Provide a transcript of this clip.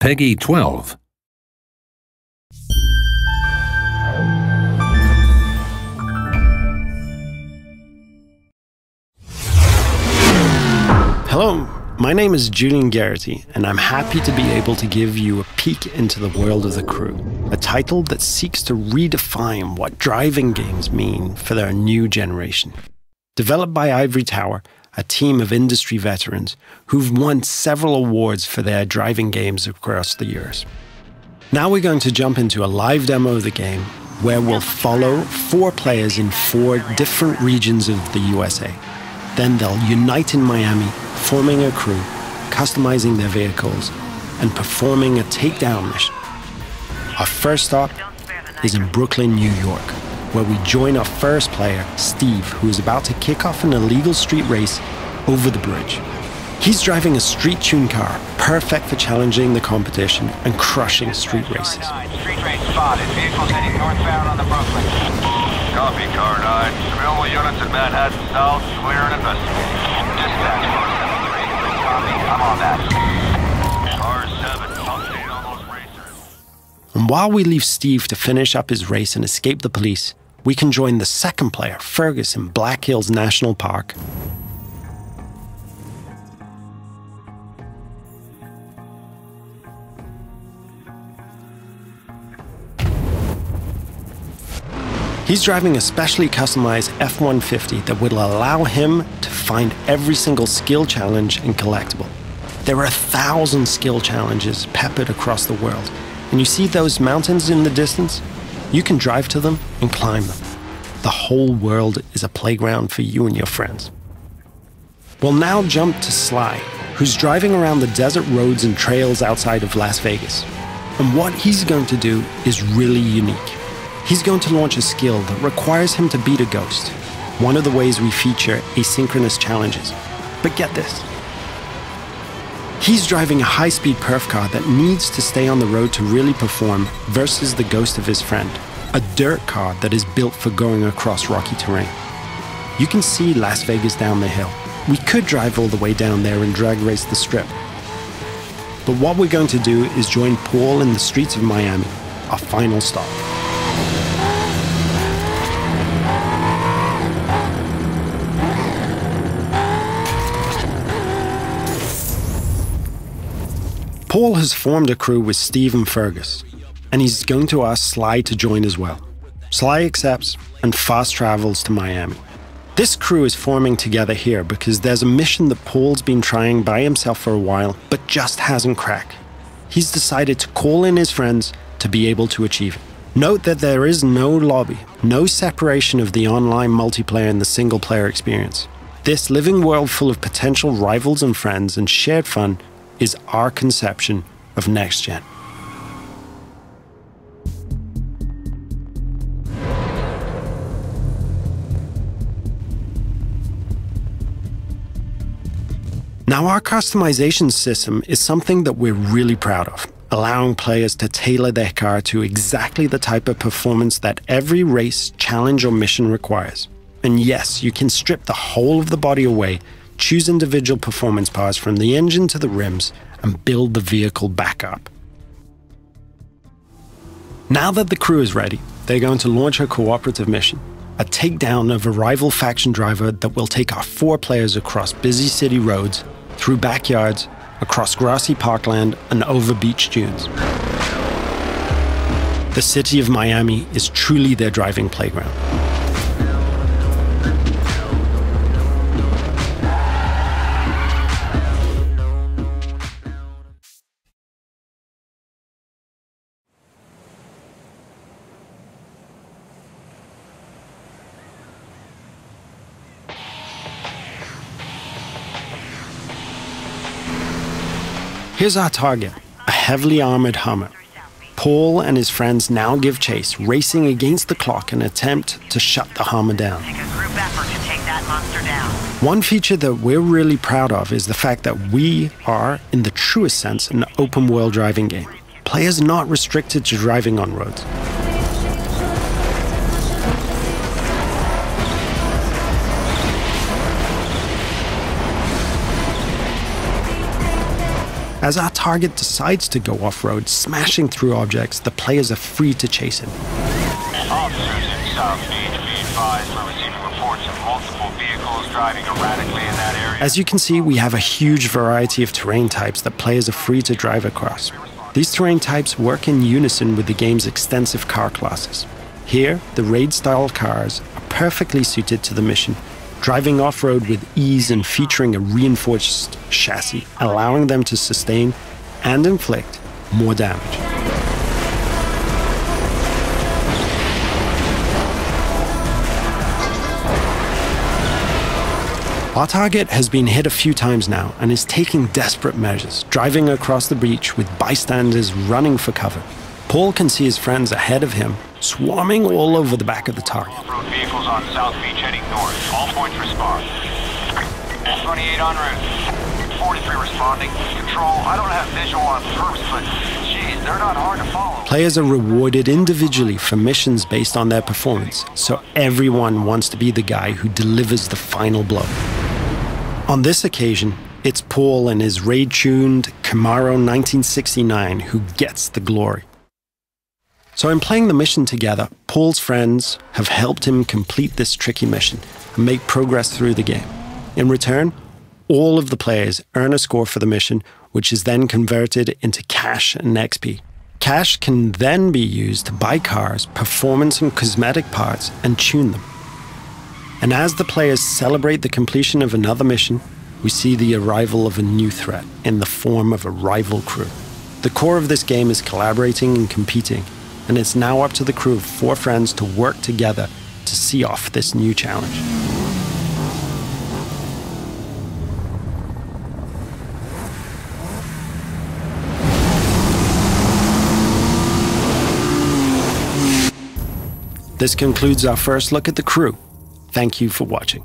Peggy 12. Hello, my name is Julian Garrity, and I'm happy to be able to give you a peek into the world of The Crew, a title that seeks to redefine what driving games mean for their new generation. Developed by Ivory Tower, a team of industry veterans who've won several awards for their driving games across the years. Now we're going to jump into a live demo of the game where we'll follow 4 players in 4 different regions of the USA. Then they'll unite in Miami, forming a crew, customizing their vehicles, and performing a takedown mission. Our first stop is in Brooklyn, New York, where we join our first player, Steve, who is about to kick off an illegal street race over the bridge. He's driving a street-tuned car, perfect for challenging the competition and crushing street races. Street race spotted. Vehicles heading northbound on the Brooklyn. Copy, Car 9. Available units in Manhattan South, clear and investigating. Dispatch 473. Copy, I'm on that. Car 7, update on those racers. And while we leave Steve to finish up his race and escape the police, we can join the second player, Fergus, in Black Hills National Park. He's driving a specially customized F-150 that will allow him to find every single skill challenge and collectible. There are 1,000 skill challenges peppered across the world, and you see those mountains in the distance? You can drive to them and climb them. The whole world is a playground for you and your friends. We'll now jump to Sly, who's driving around the desert roads and trails outside of Las Vegas. And what he's going to do is really unique. He's going to launch a skill that requires him to beat a ghost, one of the ways we feature asynchronous challenges. But get this. He's driving a high-speed perf car that needs to stay on the road to really perform versus the ghost of his friend, a dirt car that is built for going across rocky terrain. You can see Las Vegas down the hill. We could drive all the way down there and drag race the strip. But what we're going to do is join Paul in the streets of Miami, our final stop. Paul has formed a crew with Steve and Fergus, and he's going to ask Sly to join as well. Sly accepts and fast travels to Miami. This crew is forming together here because there's a mission that Paul's been trying by himself for a while, but just hasn't cracked. He's decided to call in his friends to be able to achieve it. Note that there is no lobby, no separation of the online multiplayer and the single-player experience. This living world full of potential rivals and friends and shared fun is our conception of next gen. Now, our customization system is something that we're really proud of, allowing players to tailor their car to exactly the type of performance that every race, challenge, or mission requires. And yes, you can strip the whole of the body away, choose individual performance parts from the engine to the rims, and build the vehicle back up. Now that the crew is ready, they're going to launch a cooperative mission, a takedown of a rival faction driver that will take our 4 players across busy city roads, through backyards, across grassy parkland, and over beach dunes. The city of Miami is truly their driving playground. Here's our target, a heavily armored Hummer. Paul and his friends now give chase, racing against the clock in an attempt to shut the Hummer down. Take a group effort to take that monster down. One feature that we're really proud of is the fact that we are, in the truest sense, an open-world driving game. Players are not restricted to driving on roads. As our target decides to go off-road, smashing through objects, the players are free to chase him. Officers in South Beach, be advised we're receiving reports of multiple vehicles driving erratically in that area. As you can see, we have a huge variety of terrain types that players are free to drive across. These terrain types work in unison with the game's extensive car classes. Here, the raid-style cars are perfectly suited to the mission, driving off-road with ease and featuring a reinforced chassis, allowing them to sustain and inflict more damage. Our target has been hit a few times now and is taking desperate measures, driving across the breach with bystanders running for cover. Paul can see his friends ahead of him, swarming all over the back of the target. Off-road vehicles on South Beach heading north. All points respond. 28 en route. 43 responding. Control, I don't have visual on perps, but geez, they're not hard to follow. Players are rewarded individually for missions based on their performance, so everyone wants to be the guy who delivers the final blow. On this occasion, it's Paul and his raid-tuned Camaro 1969 who gets the glory. So in playing the mission together, Paul's friends have helped him complete this tricky mission and make progress through the game. In return, all of the players earn a score for the mission, which is then converted into cash and XP. Cash can then be used to buy cars, performance and cosmetic parts, and tune them. And as the players celebrate the completion of another mission, we see the arrival of a new threat in the form of a rival crew. The core of this game is collaborating and competing, and it's now up to the crew of 4 friends to work together to see off this new challenge. This concludes our first look at the crew. Thank you for watching.